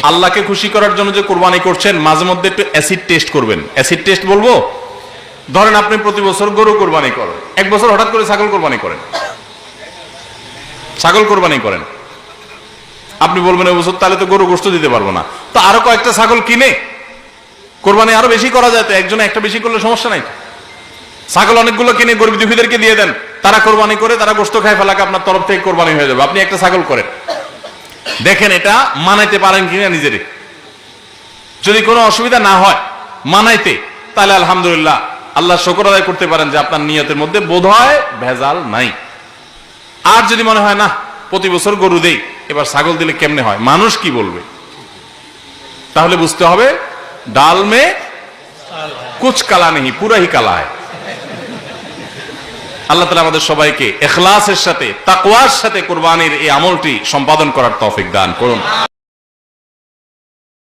আল্লাহকে খুশি করার জন্য যে কোরবানি করছেন, মাঝে মধ্যে একটু অ্যাসিড টেস্ট করবেন। অ্যাসিড টেস্ট বলবো, ধরেন আপনি প্রতি বছর গরু কোরবানি করেন, এক বছর হঠাৎ করে ছাগল কোরবানি করেন, ছাগল কোরবানি করেন, আপনি বলবেন এই বছর তাহলে তো গরু গোশত দিতে পারবো না, তো আরো কয়েকটা ছাগল কিনে কোরবানি আরো বেশি করা যায়, তো একজনে একটা বেশি করলে সমস্যা নাই। ছাগল অনেকগুলো কিনে গরিব দুঃখীদেরকে দিয়ে দেন, তারা কোরবানি করে তারা গোশত খায় ফেলাকে আপনার তরফ থেকে কোরবানি হয়ে যাবে। আপনি একটা ছাগল করেন, দেখেন এটা মানাইতে পারেন কিনা নিজেরে। যদি কোনো অসুবিধা না হয় মানাইতে, তাহলে আলহামদুলিল্লাহ আল্লাহ শুকর আদায় করতে পারেন যে আপনার নিয়তের মধ্যে বোধহয় ভেজাল নাই। আর যদি মনে হয় না প্রতি বছর গরু দেই, এবার ছাগল দিলে কেমনে হয়, মানুষ কি বলবে, তাহলে বুঝতে হবে ডাল মে কুছ কালা নেই, পুরা হি কালা হয়। আল্লাহ তাআলা আমাদের সবাইকে ইখলাসের সাথে তাকওয়ার সাথে কুরবানির এই আমলটি সম্পাদন করার তৌফিক দান করুন।